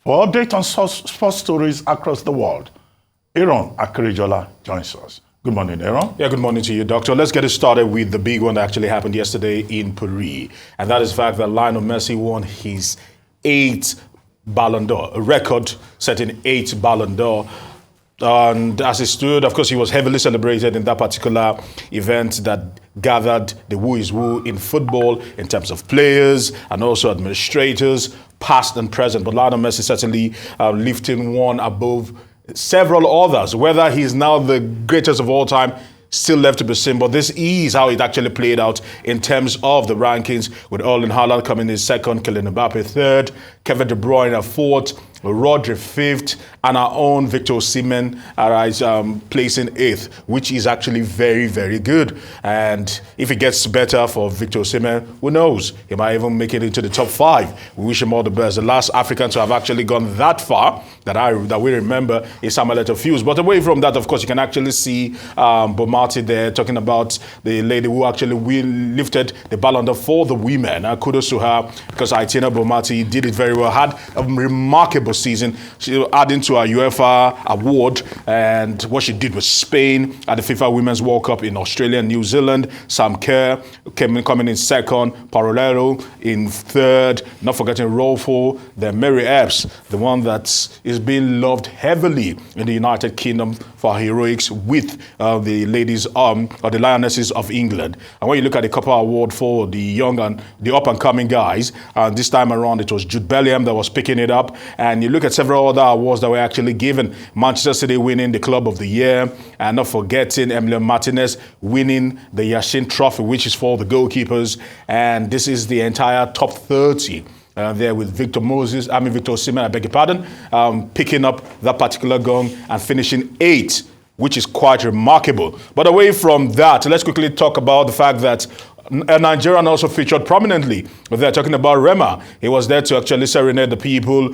For updates on sports stories across the world, Aaron Akirijola joins us. Good morning, Aaron. Yeah, good morning to you, Doctor. Let's get it started with the big one that actually happened yesterday in Paris. And that is the fact that Lionel Messi won his 8th Ballon d'Or, a record-setting 8th Ballon d'Or. And as he stood, of course, he was heavily celebrated in that particular event that gathered the who is who in football in terms of players and also administrators, past and present. But Lionel Messi certainly lifting one above several others. Whether he's now the greatest of all time, still left to be seen, but this is how it actually played out in terms of the rankings, with Erling Haaland coming in second, Kylian Mbappe third, Kevin De Bruyne fourth, Rodri fifth, and our own Victor Osimhen placing 8th, which is actually very, very good. And if it gets better for Victor Osimhen, who knows? He might even make it into the top 5. We wish him all the best. The last African to have actually gone that far that we remember is Samuel Eto'o. But away from that, of course, you can actually see Bomati there talking about the lady who actually lifted the Ballon d'Or for the women. Kudos to her, because Aitina Bomati did it very well. Had a remarkable season. She adding to her UEFA award, and what she did with Spain at the FIFA Women's World Cup in Australia and New Zealand. Sam Kerr coming in second, Parolero in third, not forgetting Rolfo, then Mary Epps, the one that is being loved heavily in the United Kingdom for her heroics with the ladies or the Lionesses of England. And when you look at the Copper Award for the young and the up-and-coming guys, this time around it was Jude Bellingham that was picking it up. And you look at several other awards that were actually given. Manchester City winning the Club of the Year, and not forgetting Emiliano Martinez winning the Yashin Trophy, which is for the goalkeepers. And this is the entire top 30. There with Victor Osimhen, I beg your pardon, picking up that particular gong and finishing 8th, which is quite remarkable. But away from that, let's quickly talk about the fact that a Nigerian also featured prominently. They're talking about Rema. He was there to actually serenade the people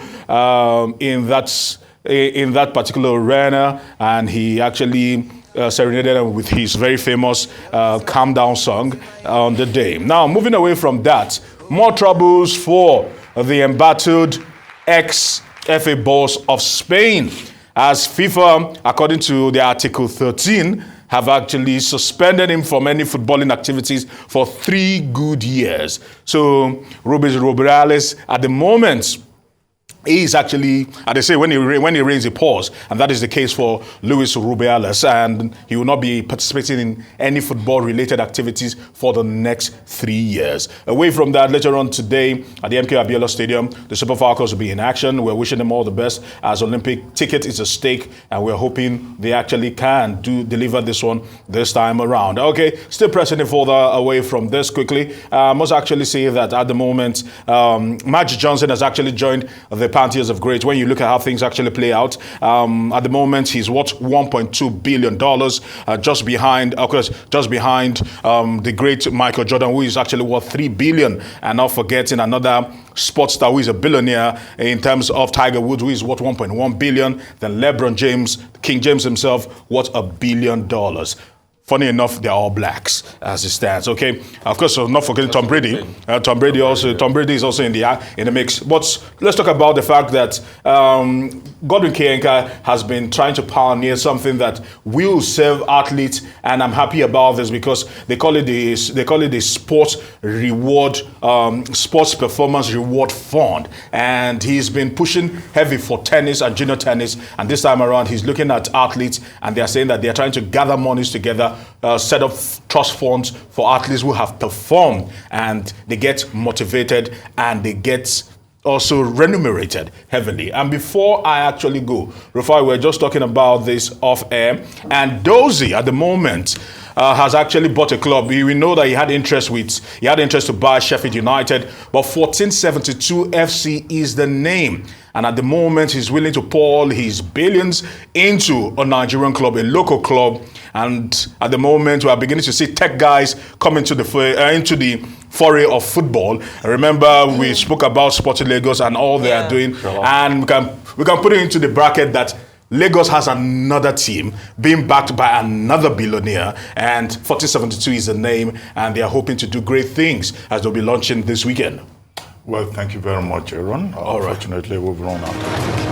in that particular arena, and he actually serenaded them with his very famous Calm Down song on the day. Now, moving away from that, more troubles for the embattled ex-FA boss of Spain, as FIFA, according to the Article 13, have actually suspended him from any footballing activities for 3 good years. So Luis Rubiales, at the moment, is actually, as they say, when he rains, he pours, and that is the case for Luis Rubiales, and he will not be participating in any football-related activities for the next 3 years. Away from that, later on today at the MK Abiola Stadium, the Super Falcons will be in action. We're wishing them all the best, as Olympic ticket is at stake, and we're hoping they actually can deliver this one this time around. Okay, still pressing it further away from this quickly. I must actually say that at the moment, Magic Johnson has actually joined the Pantheons of Greats. When you look at how things actually play out, at the moment he's worth $1.2 billion, just behind the great Michael Jordan, who is actually worth $3 billion, and not forgetting another sports star who is a billionaire in terms of Tiger Woods, who is worth $1.1 billion. Then LeBron James, King James himself, worth $1 billion. Funny enough, they're all blacks as it stands. Okay, of course, not forgetting Tom Brady. Tom Brady is also in the mix. But let's talk about the fact that Godwin Kienka has been trying to pioneer something that will serve athletes, and I'm happy about this because they call it the sports performance reward fund, and he's been pushing heavy for tennis and junior tennis. And this time around, he's looking at athletes, and they're saying that they're trying to gather monies together. Set up trust funds for athletes who have performed, and they get motivated and they get also remunerated heavily. And before I actually go, Rufai, we're just talking about this off air, and Dozie at the moment has actually bought a club. We know that he had interest to buy Sheffield United, but 1472 FC is the name. And at the moment, he's willing to pour his billions into a Nigerian club, a local club. And at the moment, we are beginning to see tech guys come into the foray of football. Remember, we spoke about Sporting Lagos and all they are doing. Sure. And we can put it into the bracket that Lagos has another team being backed by another billionaire, and 1472 is the name, and they are hoping to do great things as they'll be launching this weekend. Well, thank you very much, Aaron. All right. Unfortunately, we've run out of time.